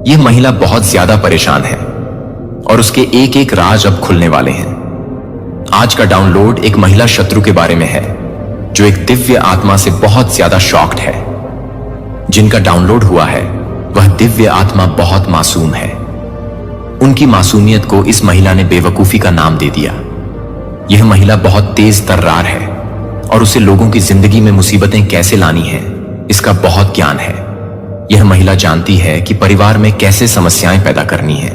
यह महिला बहुत ज्यादा परेशान है और उसके एक एक राज अब खुलने वाले हैं। आज का डाउनलोड एक महिला शत्रु के बारे में है जो एक दिव्य आत्मा से बहुत ज्यादा शॉक्ड है। जिनका डाउनलोड हुआ है वह दिव्य आत्मा बहुत मासूम है। उनकी मासूमियत को इस महिला ने बेवकूफी का नाम दे दिया। यह महिला बहुत तेज तर्रार है और उसे लोगों की जिंदगी में मुसीबतें कैसे लानी है इसका बहुत ज्ञान है। यह महिला जानती है कि परिवार में कैसे समस्याएं पैदा करनी है,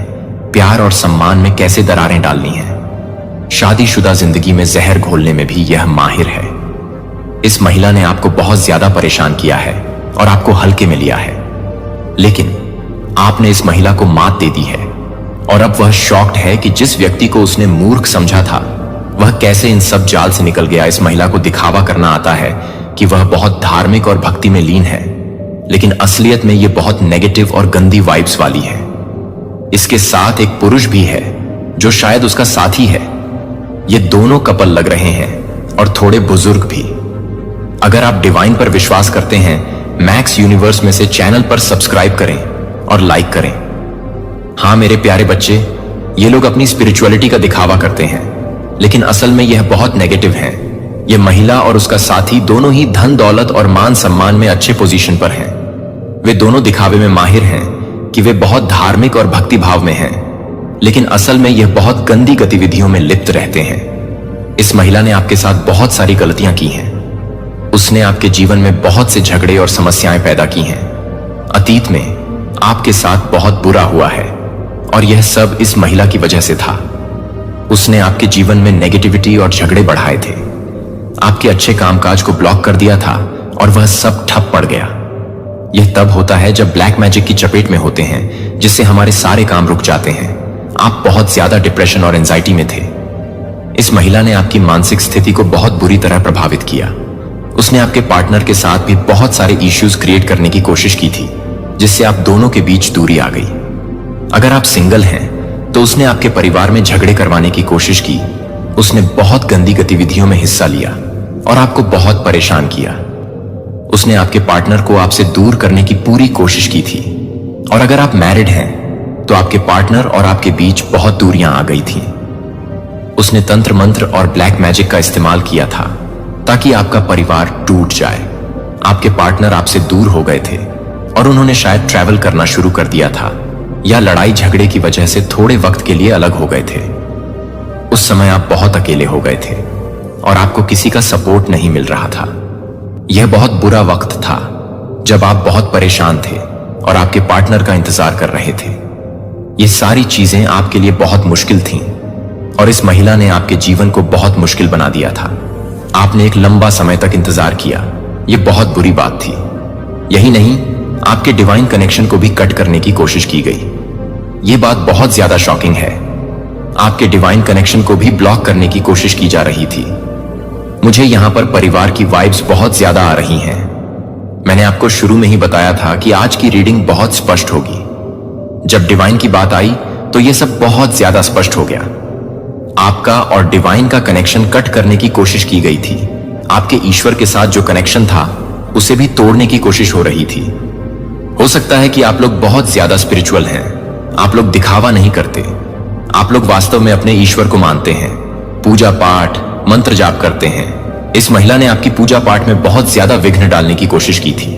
प्यार और सम्मान में कैसे दरारें डालनी है। शादीशुदा जिंदगी में जहर घोलने में भी यह माहिर है। इस महिला ने आपको बहुत ज्यादा परेशान किया है और आपको हल्के में लिया है, लेकिन आपने इस महिला को मात दे दी है और अब वह शॉक्ड है कि जिस व्यक्ति को उसने मूर्ख समझा था वह कैसे इन सब जाल से निकल गया। इस महिला को दिखावा करना आता है कि वह बहुत धार्मिक और भक्ति में लीन है, लेकिन असलियत में यह बहुत नेगेटिव और गंदी वाइब्स वाली है। इसके साथ एक पुरुष भी है जो शायद उसका साथी है। ये दोनों कपल लग रहे हैं और थोड़े बुजुर्ग भी। अगर आप डिवाइन पर विश्वास करते हैं, मैक्स यूनिवर्स में से चैनल पर सब्सक्राइब करें और लाइक करें। हाँ मेरे प्यारे बच्चे, ये लोग अपनी स्पिरिचुअलिटी का दिखावा करते हैं, लेकिन असल में यह बहुत नेगेटिव है। यह महिला और उसका साथी दोनों ही धन दौलत और मान सम्मान में अच्छे पोजीशन पर हैं। वे दोनों दिखावे में माहिर हैं कि वे बहुत धार्मिक और भक्ति भाव में हैं, लेकिन असल में यह बहुत गंदी गतिविधियों में लिप्त रहते हैं। इस महिला ने आपके साथ बहुत सारी गलतियां की हैं। उसने आपके जीवन में बहुत से झगड़े और समस्याएं पैदा की हैं। अतीत में आपके साथ बहुत बुरा हुआ है और यह सब इस महिला की वजह से था। उसने आपके जीवन में नेगेटिविटी और झगड़े बढ़ाए थे, आपके अच्छे कामकाज को ब्लॉक कर दिया था और वह सब ठप पड़ गया। यह तब होता है जब ब्लैक मैजिक की चपेट में होते हैं, जिससे हमारे सारे काम रुक जाते हैं। आप बहुत ज्यादा डिप्रेशन और एंजाइटी में थे। इस महिला ने आपकी मानसिक स्थिति को बहुत बुरी तरह प्रभावित किया। उसने आपके पार्टनर के साथ भी बहुत सारे इश्यूज क्रिएट करने की कोशिश की थी, जिससे आप दोनों के बीच दूरी आ गई। अगर आप सिंगल हैं तो उसने आपके परिवार में झगड़े करवाने की कोशिश की। उसने बहुत गंदी गतिविधियों में हिस्सा लिया और आपको बहुत परेशान किया। उसने आपके पार्टनर को आपसे दूर करने की पूरी कोशिश की थी। और अगर आप मैरिड हैं तो आपके पार्टनर और आपके बीच बहुत दूरियां आ गई थीं। उसने तंत्र मंत्र और ब्लैक मैजिक का इस्तेमाल किया था ताकि आपका परिवार टूट जाए। आपके पार्टनर आपसे दूर हो गए थे और उन्होंने शायद ट्रैवल करना शुरू कर दिया था, या लड़ाई झगड़े की वजह से थोड़े वक्त के लिए अलग हो गए थे। उस समय आप बहुत अकेले हो गए थे और आपको किसी का सपोर्ट नहीं मिल रहा था। यह बहुत बुरा वक्त था जब आप बहुत परेशान थे और आपके पार्टनर का इंतजार कर रहे थे। ये सारी चीजें आपके लिए बहुत मुश्किल थीं और इस महिला ने आपके जीवन को बहुत मुश्किल बना दिया था। आपने एक लंबा समय तक इंतजार किया। यह बहुत बुरी बात थी। यही नहीं, आपके डिवाइन कनेक्शन को भी कट करने की कोशिश की गई। यह बात बहुत ज्यादा शॉकिंग है। आपके डिवाइन कनेक्शन को भी ब्लॉक करने की कोशिश की जा रही थी। मुझे यहां पर परिवार की वाइब्स बहुत ज्यादा आ रही हैं। मैंने आपको शुरू में ही बताया था कि आज की रीडिंग बहुत स्पष्ट होगी। जब डिवाइन की बात आई तो यह सब बहुत ज्यादा स्पष्ट हो गया। आपका और डिवाइन का कनेक्शन कट करने की कोशिश की गई थी। आपके ईश्वर के साथ जो कनेक्शन था उसे भी तोड़ने की कोशिश हो रही थी। हो सकता है कि आप लोग बहुत ज्यादा स्पिरिचुअल हैं। आप लोग दिखावा नहीं करते। आप लोग वास्तव में अपने ईश्वर को मानते हैं, पूजा पाठ मंत्र जाप करते हैं। इस महिला ने आपकी पूजा पाठ में बहुत ज्यादा विघ्न डालने की कोशिश की थी।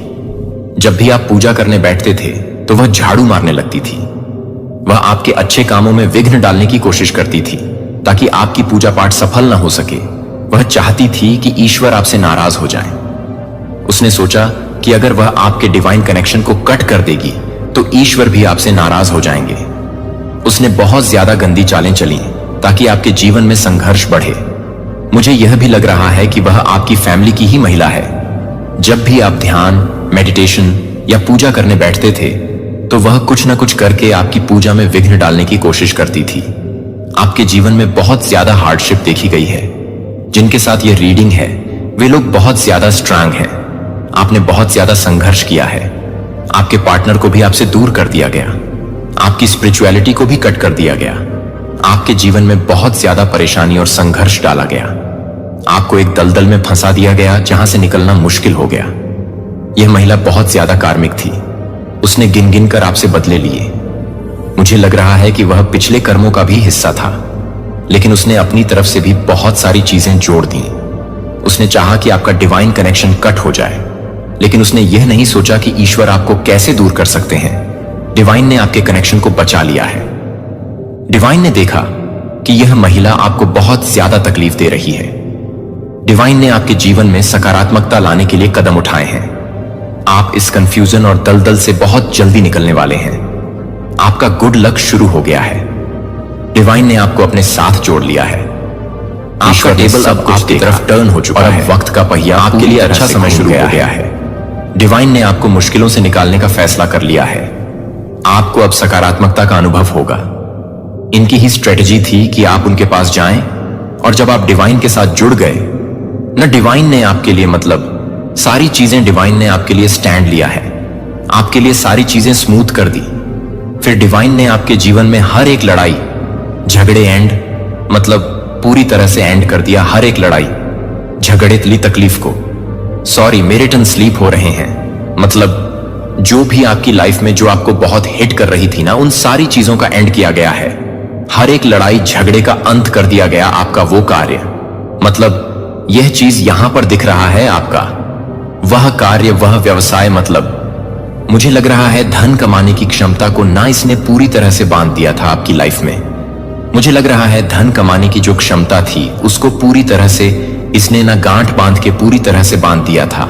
जब भी आप पूजा करने बैठते थे तो वह झाड़ू मारने लगती थी। वह आपके अच्छे कामों में विघ्न डालने की कोशिश करती थी ताकि आपकी पूजा पाठ सफल न हो सके। वह चाहती थी कि ईश्वर आपसे नाराज हो जाए। उसने सोचा कि अगर वह आपके डिवाइन कनेक्शन को कट कर देगी तो ईश्वर भी आपसे नाराज हो जाएंगे। उसने बहुत ज्यादा गंदी चालें चली ताकि आपके जीवन में संघर्ष बढ़े। मुझे यह भी लग रहा है कि वह आपकी फैमिली की ही महिला है। जब भी आप ध्यान, मेडिटेशन या पूजा करने बैठते थे तो वह कुछ न कुछ करके आपकी पूजा में विघ्न डालने की कोशिश करती थी। आपके जीवन में बहुत ज्यादा हार्डशिप देखी गई है। जिनके साथ यह रीडिंग है वे लोग बहुत ज्यादा स्ट्रांग हैं। आपने बहुत ज्यादा संघर्ष किया है। आपके पार्टनर को भी आपसे दूर कर दिया गया। आपकी स्पिरिचुअलिटी को भी कट कर दिया गया। आपके जीवन में बहुत ज्यादा परेशानी और संघर्ष डाला गया। आपको एक दलदल में फंसा दिया गया जहां से निकलना मुश्किल हो गया। यह महिला बहुत ज्यादा कार्मिक थी। उसने गिन गिन कर आपसे बदले लिए। मुझे लग रहा है कि वह पिछले कर्मों का भी हिस्सा था, लेकिन उसने अपनी तरफ से भी बहुत सारी चीजें जोड़ दी। उसने चाहा कि आपका डिवाइन कनेक्शन कट हो जाए, लेकिन उसने यह नहीं सोचा कि ईश्वर आपको कैसे दूर कर सकते हैं। डिवाइन ने आपके कनेक्शन को बचा लिया है। डिवाइन ने देखा कि यह महिला आपको बहुत ज्यादा तकलीफ दे रही है। डिवाइन ने आपके जीवन में सकारात्मकता लाने के लिए कदम उठाए हैं। आप इस कंफ्यूजन और दलदल से बहुत जल्दी निकलने वाले हैं। आपका गुड लक शुरू हो गया है। डिवाइन ने आपको अपने साथ जोड़ लिया है। आपका टेबल अब आपकी तरफ टर्न हो चुका है। वक्त का पहिया आपके लिए अच्छा समय शुरू हो गया है। डिवाइन ने आपको मुश्किलों से निकालने का फैसला कर लिया है। आपको अब सकारात्मकता का अनुभव होगा। इनकी ही स्ट्रेटजी थी कि आप उनके पास जाएं, और जब आप डिवाइन के साथ जुड़ गए न, डिवाइन ने आपके लिए सारी चीजें डिवाइन ने आपके लिए स्टैंड लिया है। आपके लिए सारी चीजें स्मूथ कर दी। फिर डिवाइन ने आपके जीवन में हर एक लड़ाई झगड़े पूरी तरह से एंड कर दिया। हर एक लड़ाई झगड़े ली तकलीफ को। सॉरी, मेरे टन स्लीप हो रहे हैं। जो भी आपकी लाइफ में जो आपको बहुत हिट कर रही थी ना, उन सारी चीजों का एंड किया गया है। हर एक लड़ाई झगड़े का अंत कर दिया गया। आपका वो कार्य यह चीज यहां पर दिख रहा है। आपका वह कार्य, वह व्यवसाय, मुझे लग रहा है धन कमाने की क्षमता को ना इसने पूरी तरह से बांध दिया था आपकी लाइफ में। मुझे लग रहा है धन कमाने की जो क्षमता थी उसको पूरी तरह से इसने ना गांठ बांध के पूरी तरह से बांध दिया था।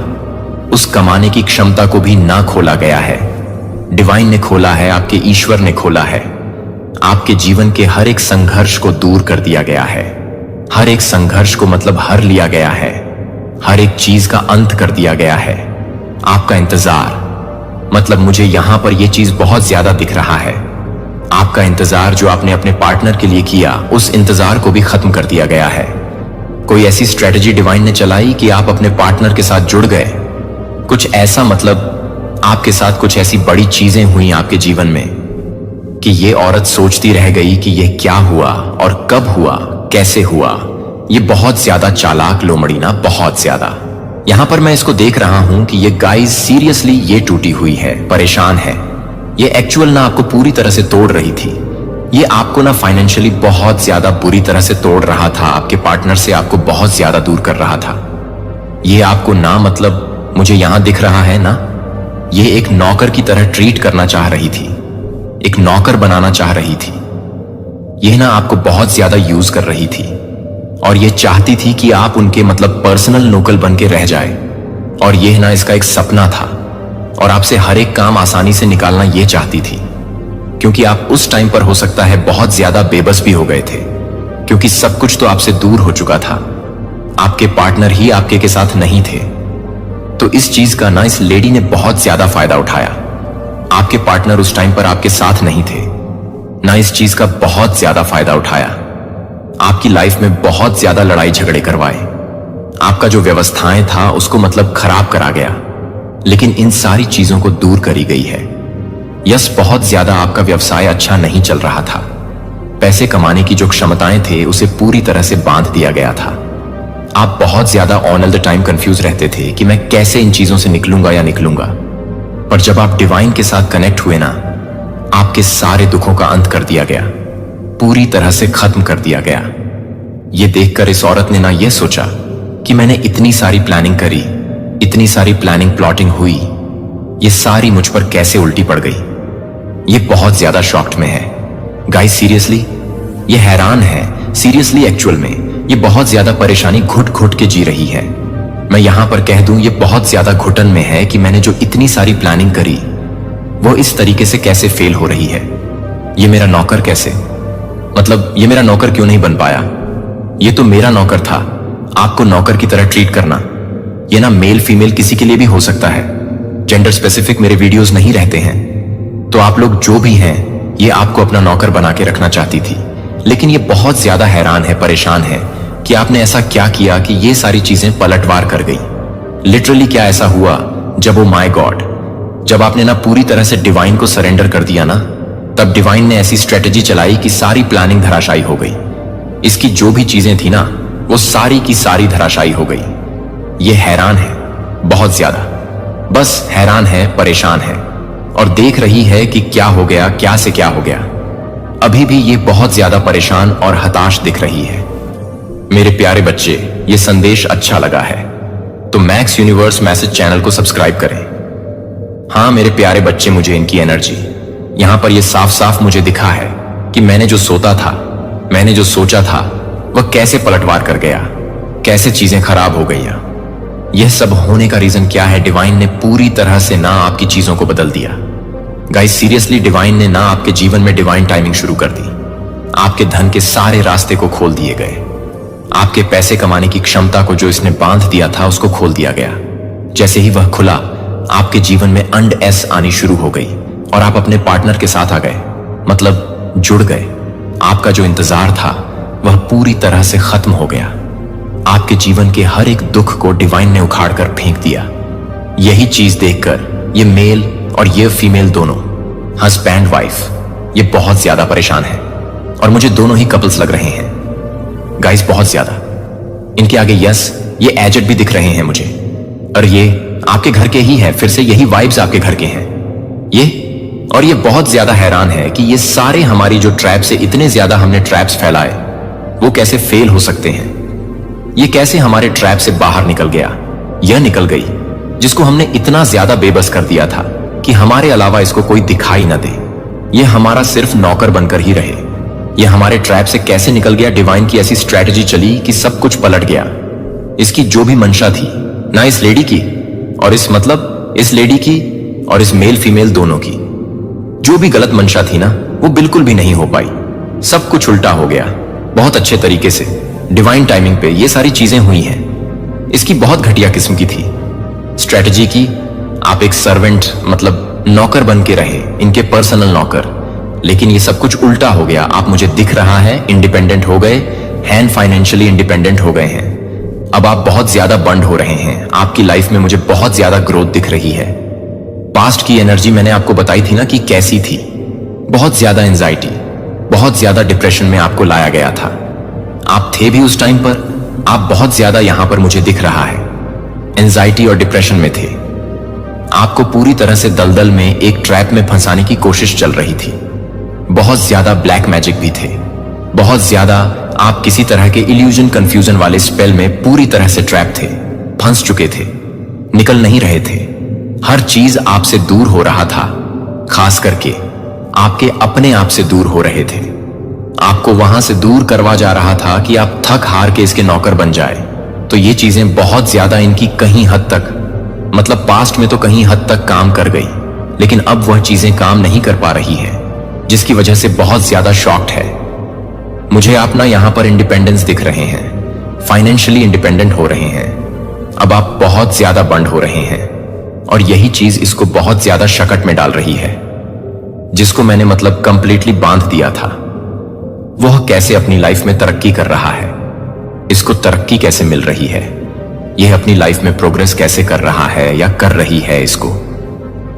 उस कमाने की क्षमता को भी ना खोला गया है। डिवाइन ने खोला है, आपके ईश्वर ने खोला है। आपके जीवन के हर एक संघर्ष को दूर कर दिया गया है। हर एक संघर्ष को हर लिया गया है। हर एक चीज का अंत कर दिया गया है। आपका इंतजार, मुझे यहां पर यह चीज बहुत ज्यादा दिख रहा है। आपका इंतजार जो आपने अपने पार्टनर के लिए किया, उस इंतजार को भी खत्म कर दिया गया है। कोई ऐसी स्ट्रेटजी डिवाइन ने चलाई कि आप अपने पार्टनर के साथ जुड़ गए। कुछ ऐसा आपके साथ कुछ ऐसी बड़ी चीजें हुई आपके जीवन में कि ये औरत सोचती रह गई कि यह क्या हुआ और कब हुआ, कैसे हुआ। ये बहुत ज्यादा चालाक लोमड़ी ना, बहुत ज्यादा। यहां पर मैं इसको देख रहा हूं कि ये गाइस सीरियसली ये टूटी हुई है, परेशान है। ये एक्चुअल ना आपको पूरी तरह से तोड़ रही थी। ये आपको ना फाइनेंशियली बहुत ज्यादा बुरी तरह से तोड़ रहा था। आपके पार्टनर से आपको बहुत ज्यादा दूर कर रहा था। ये आपको ना मुझे यहां दिख रहा है ना, ये एक नौकर की तरह ट्रीट करना चाह रही थी, एक नौकर बनाना चाह रही थी। यह ना आपको बहुत ज्यादा यूज कर रही थी और ये चाहती थी कि आप उनके पर्सनल नौकर बन के रह जाए। और यह ना इसका एक सपना था और आपसे हर एक काम आसानी से निकालना ये चाहती थी, क्योंकि आप उस टाइम पर हो सकता है बहुत ज्यादा बेबस भी हो गए थे, क्योंकि सब कुछ तो आपसे दूर हो चुका था। आपके पार्टनर ही आपके के साथ नहीं थे। तो इस चीज का ना इस लेडी ने बहुत ज्यादा फायदा उठाया। आपके पार्टनर उस टाइम पर आपके साथ नहीं थे, ना इस चीज का बहुत ज्यादा फायदा उठाया। आपकी लाइफ में बहुत ज्यादा लड़ाई झगड़े करवाए। आपका जो व्यवस्थाएं था उसको खराब करा गया, लेकिन इन सारी चीजों को दूर करी गई है। यस, बहुत ज्यादा आपका व्यवसाय अच्छा नहीं चल रहा था। पैसे कमाने की जो क्षमताएं थे उसे पूरी तरह से बांध दिया गया था। आप बहुत ज्यादा on all the time confuse रहते थे कि मैं कैसे इन चीजों से निकलूंगा या निकलूंगा। पर जब आप डिवाइन के साथ कनेक्ट हुए ना, आपके सारे दुखों का अंत कर दिया गया, पूरी तरह से खत्म कर दिया गया। यह देखकर इस औरत ने ना यह सोचा कि मैंने इतनी सारी प्लानिंग करी, इतनी सारी प्लानिंग प्लॉटिंग हुई, ये सारी मुझ पर कैसे उल्टी पड़ गई। ये बहुत ज्यादा शॉक्ड में है गाइस, सीरियसली ये हैरान है। सीरियसली एक्चुअल में ये बहुत ज्यादा परेशानी घुट घुट के जी रही है। मैं यहां पर कह दूं ये बहुत ज्यादा घुटन में है कि मैंने जो इतनी सारी प्लानिंग करी वो इस तरीके से कैसे फेल हो रही है। ये मेरा नौकर कैसे, ये मेरा नौकर क्यों नहीं बन पाया। ये तो मेरा नौकर था। आपको नौकर की तरह ट्रीट करना, ये ना मेल फीमेल किसी के लिए भी हो सकता है। जेंडर स्पेसिफिक मेरे वीडियोस नहीं रहते हैं। तो आप लोग जो भी हैं, ये आपको अपना नौकर बना के रखना चाहती थी। लेकिन ये बहुत ज्यादा हैरान है, परेशान है कि आपने ऐसा क्या किया कि ये सारी चीजें पलटवार कर गई। लिटरली क्या ऐसा हुआ जब, ओ माय गॉड, जब आपने ना पूरी तरह से डिवाइन को सरेंडर कर दिया ना, तब डिवाइन ने ऐसी स्ट्रेटजी चलाई कि सारी प्लानिंग धराशायी हो गई। इसकी जो भी चीजें थी ना, वो सारी की सारी धराशायी हो गई। ये हैरान है बहुत ज्यादा, बस हैरान है, परेशान है और देख रही है कि क्या हो गया, क्या से क्या हो गया। अभी भी ये बहुत ज्यादा परेशान और हताश दिख रही है। मेरे प्यारे बच्चे, ये संदेश अच्छा लगा है तो मैक्स यूनिवर्स मैसेज चैनल को सब्सक्राइब करें। हाँ मेरे प्यारे बच्चे, मुझे इनकी एनर्जी यहां पर ये साफ साफ मुझे दिखा है कि मैंने जो सोता था, मैंने जो सोचा था, वह कैसे पलटवार कर गया, कैसे चीजें खराब हो गई। यह सब होने का रीजन क्या है? डिवाइन ने पूरी तरह से ना आपकी चीजों को बदल दिया। गाइस सीरियसली, डिवाइन ने ना आपके जीवन में डिवाइन टाइमिंग शुरू कर दी। आपके धन के सारे रास्ते को खोल दिए गए। आपके पैसे कमाने की क्षमता को जो इसने बांध दिया था उसको खोल दिया गया। जैसे ही वह खुला, आपके जीवन में अंडएस आनी शुरू हो गई और आप अपने पार्टनर के साथ आ गए, मतलब जुड़ गए। आपका जो इंतजार था वह पूरी तरह से खत्म हो गया। आपके जीवन के हर एक दुख को डिवाइन ने उखाड़ कर फेंक दिया। यही चीज देखकर ये मेल और ये फीमेल दोनों, हस्बैंड वाइफ, ये बहुत ज्यादा परेशान है और मुझे दोनों ही कपल्स लग रहे हैं गाइस, बहुत ज्यादा। इनके आगे यस, ये एजेड भी दिख रहे हैं मुझे, और ये आपके घर के ही हैं। फिर से यही वाइब्स आपके घर के हैं ये बहुत ज्यादा हैरान है कि ये सारे हमारी जो ट्रैप से इतने ज्यादा हमने ट्रैप्स फैलाए, वो कैसे फेल हो सकते हैं। ये कैसे हमारे ट्रैप से बाहर निकल गया। यह निकल गई जिसको हमने इतना ज्यादा बेबस कर दिया था कि हमारे अलावा इसको कोई दिखाई न दे, ये हमारा सिर्फ नौकर बनकर ही रहे। ये हमारे ट्रैप से कैसे निकल गया? डिवाइन की ऐसी स्ट्रैटेजी चली कि सब कुछ पलट गया। इसकी जो भी मंशा थी ना, इस लेडी की और इस लेडी की और इस मेल फीमेल दोनों की जो भी गलत मंशा थी ना, वो बिल्कुल भी नहीं हो पाई। सब कुछ उल्टा हो गया बहुत अच्छे तरीके से। डिवाइन टाइमिंग पे ये सारी चीजें हुई हैं। इसकी बहुत घटिया किस्म की थी स्ट्रैटेजी की। आप एक सर्वेंट, मतलब नौकर बन के रहे, इनके पर्सनल नौकर, लेकिन ये सब कुछ उल्टा हो गया। आप, मुझे दिख रहा है, इंडिपेंडेंट हो गए हैं, फाइनेंशियली इंडिपेंडेंट हो गए हैं। अब आप बहुत ज्यादा बंड हो रहे हैं। आपकी लाइफ में मुझे बहुत ज्यादा ग्रोथ दिख रही है। पास्ट की एनर्जी मैंने आपको बताई थी ना कि कैसी थी। बहुत ज्यादा एंजाइटी, बहुत ज्यादा डिप्रेशन में आपको लाया गया था। आप थे भी उस टाइम पर। आप बहुत ज्यादा यहां पर मुझे दिख रहा है एंजाइटी और डिप्रेशन में थे। आपको पूरी तरह से दलदल में, एक ट्रैप में फंसाने की कोशिश चल रही थी। बहुत ज्यादा ब्लैक मैजिक भी थे। बहुत ज्यादा आप किसी तरह के इल्यूजन, कंफ्यूजन वाले स्पेल में पूरी तरह से ट्रैप थे, फंस चुके थे, निकल नहीं रहे थे। हर चीज आपसे दूर हो रहा था, खास करके आपके अपने आप से दूर हो रहे थे। आपको वहां से दूर करवा जा रहा था कि आप थक हार के इसके नौकर बन जाए। तो ये चीजें बहुत ज्यादा इनकी कहीं हद तक, मतलब पास्ट में तो कहीं हद तक काम कर गई, लेकिन अब वह चीजें काम नहीं कर पा रही है, जिसकी वजह से बहुत ज्यादा शॉक्ड है। मुझे आप ना यहां पर इंडिपेंडेंस दिख रहे हैं, फाइनेंशियली इंडिपेंडेंट हो रहे हैं। अब आप बहुत ज्यादा बंड हो रहे हैं और यही चीज इसको बहुत ज्यादा शकट में डाल रही है। जिसको मैंने मतलब कंप्लीटली बांध दिया था, वह कैसे अपनी लाइफ में तरक्की कर रहा है, इसको तरक्की कैसे मिल रही है, यह अपनी लाइफ में प्रोग्रेस कैसे कर रहा है या कर रही है, इसको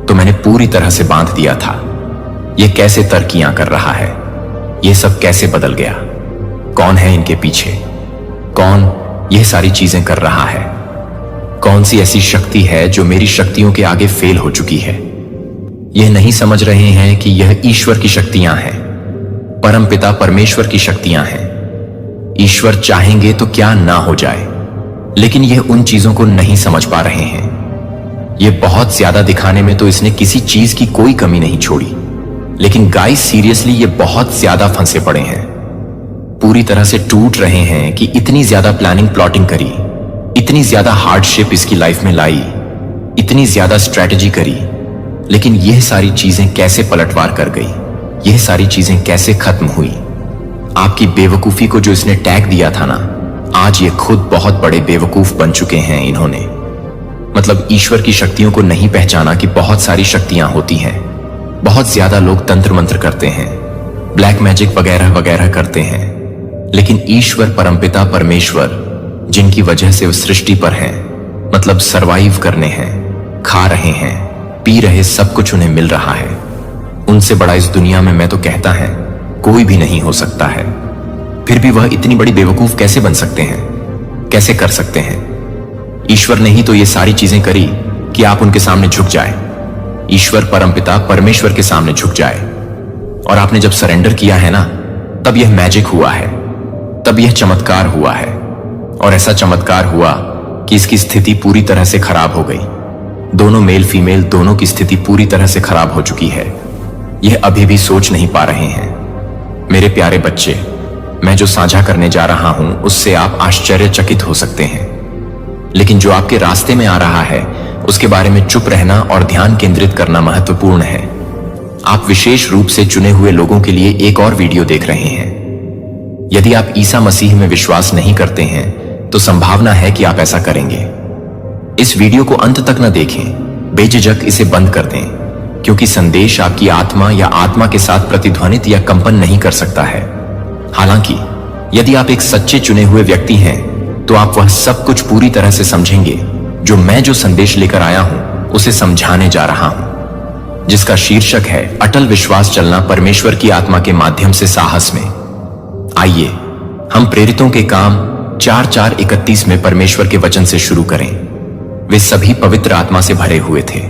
तो मैंने पूरी तरह से बांध दिया था। यह कैसे तरक्कियां कर रहा है, यह सब कैसे बदल गया, कौन है इनके पीछे, कौन यह सारी चीजें कर रहा है, कौन सी ऐसी शक्ति है जो मेरी शक्तियों के आगे फेल हो चुकी है। यह नहीं समझ रहे हैं कि यह ईश्वर की शक्तियां हैं, परमपिता परमेश्वर की शक्तियां हैं। ईश्वर चाहेंगे तो क्या ना हो जाए, लेकिन यह उन चीजों को नहीं समझ पा रहे हैं। यह बहुत ज्यादा दिखाने में तो इसने किसी चीज की कोई कमी नहीं छोड़ी, लेकिन गाइस सीरियसली ये बहुत ज्यादा फंसे पड़े हैं, पूरी तरह से टूट रहे हैं कि इतनी ज्यादा प्लानिंग प्लॉटिंग करी, इतनी ज्यादा हार्डशिप इसकी लाइफ में लाई, इतनी ज्यादा स्ट्रैटेजी करी, लेकिन यह सारी चीजें कैसे पलटवार कर गई, यह सारी चीजें कैसे खत्म हुई। आपकी बेवकूफी को जो इसने टैग दिया था ना, आज ये खुद बहुत बड़े बेवकूफ बन चुके हैं। इन्होंने मतलब ईश्वर की शक्तियों को नहीं पहचाना कि बहुत सारी शक्तियां होती हैं। बहुत ज्यादा लोग तंत्र मंत्र करते हैं, ब्लैक मैजिक वगैरह वगैरह करते हैं, लेकिन ईश्वर परमपिता परमेश्वर जिनकी वजह से उस सृष्टि पर हैं, मतलब सरवाइव करने हैं, खा रहे हैं, पी रहे, सब कुछ उन्हें मिल रहा है। उनसे बड़ा इस दुनिया में मैं तो कहता है कोई भी नहीं हो सकता है। फिर भी वह इतनी बड़ी बेवकूफ कैसे बन सकते हैं, कैसे कर सकते हैं? ईश्वर ने ही तो ये सारी चीजें करी कि आप उनके सामने झुक जाए, ईश्वर परमपिता परमेश्वर के सामने झुक जाए। और आपने जब सरेंडर किया है ना, तब यह मैजिक हुआ है, तब यह चमत्कार हुआ है। और ऐसा चमत्कार हुआ कि इसकी स्थिति पूरी तरह से खराब हो गई। दोनों मेल फीमेल दोनों की स्थिति पूरी तरह से खराब हो चुकी है। यह अभी भी सोच नहीं पा रहे हैं। मेरे प्यारे बच्चे, मैं जो साझा करने जा रहा हूं उससे आप आश्चर्यचकित हो सकते हैं, लेकिन जो आपके रास्ते में आ रहा है उसके बारे में चुप रहना और ध्यान केंद्रित करना महत्वपूर्ण है। आप विशेष रूप से चुने हुए लोगों के लिए एक और वीडियो देख रहे हैं। यदि आप ईसा मसीह में विश्वास नहीं करते हैं तो संभावना है कि आप ऐसा करेंगे। इस वीडियो को अंत तक न देखें, बेझिझक इसे बंद कर दें, क्योंकि संदेश आपकी आत्मा या आत्मा के साथ प्रतिध्वनित या कंपन नहीं कर सकता है। हालांकि यदि आप एक सच्चे चुने हुए व्यक्ति हैं तो आप वह सब कुछ पूरी तरह से समझेंगे जो मैं जो संदेश लेकर आया हूं उसे समझाने जा रहा हूं, जिसका शीर्षक है अटल विश्वास चलना परमेश्वर की आत्मा के माध्यम से साहस में। आइए हम प्रेरितों के काम 4:4-31 में परमेश्वर के वचन से शुरू करें। वे सभी पवित्र आत्मा से भरे हुए थे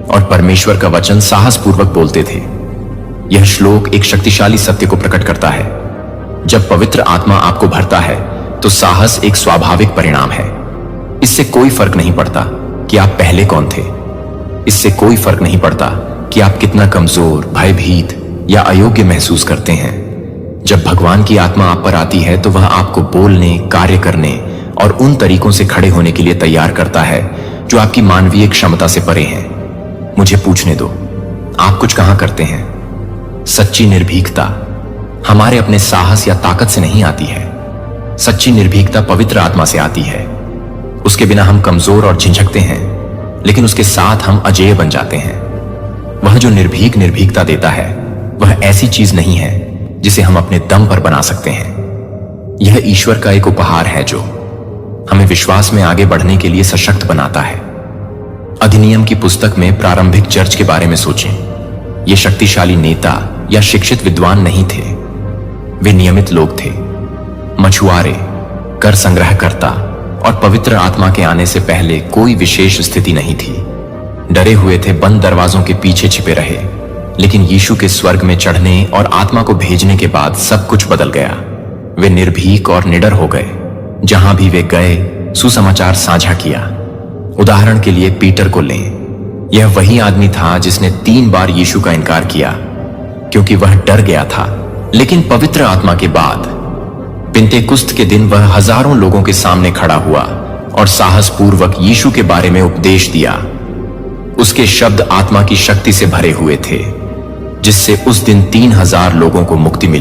और परमेश्वर का वचन साहस पूर्वक बोलते थे। यह श्लोक एक शक्तिशाली सत्य को प्रकट करता है। जब पवित्र आत्मा आपको भरता है तो साहस एक स्वाभाविक परिणाम है। इससे कोई फर्क नहीं पड़ता कि आप पहले कौन थे। इससे कोई फर्क नहीं पड़ता कि आप कितना कमजोर, भयभीत या अयोग्य महसूस करते हैं। जब भगवान की आत्मा आप पर आती है तो वह आपको बोलने, कार्य करने और उन तरीकों से खड़े होने के लिए तैयार करता है जो आपकी मानवीय क्षमता से परे हैं। मुझे पूछने दो, आप कुछ कहां करते हैं? सच्ची निर्भीकता हमारे अपने साहस या ताकत से नहीं आती है। सच्ची निर्भीकता पवित्र आत्मा से आती है। उसके बिना हम कमजोर और झिझकते हैं, लेकिन उसके साथ हम अजेय बन जाते हैं। वह जो निर्भीकता देता है वह ऐसी चीज नहीं है जिसे हम अपने दम पर बना सकते हैं। यह ईश्वर का एक उपहार है जो हमें विश्वास में आगे बढ़ने के लिए सशक्त बनाता है। अधिनियम की पुस्तक में प्रारंभिक चर्च के बारे में सोचें। ये शक्तिशाली नेता या शिक्षित विद्वान नहीं थे। वे नियमित लोग थे, मछुआरे, कर संग्रहकर्ता, और पवित्र आत्मा के आने से पहले कोई विशेष स्थिति नहीं थी। डरे हुए थे, बंद दरवाजों के पीछे छिपे रहे। लेकिन यीशु के स्वर्ग में चढ़ने और आत्मा को भेजने के बाद सब कुछ बदल गया। वे निर्भीक और निडर हो गए। जहां भी वे गए सुसमाचार साझा किया। उदाहरण के लिए पीटर को लें। यह वही आदमी था जिसने 3 बार यीशु का इनकार किया क्योंकि वह डर गया था। लेकिन पवित्र आत्मा के बाद पिंतेकुस्त के दिन वह हजारों लोगों के सामने खड़ा हुआ और साहस पूर्वक यीशु के बारे में उपदेश दिया। उसके शब्द आत्मा की शक्ति से भरे हुए थे, जिससे उस दिन 3000 लोगों को मुक्ति मिली।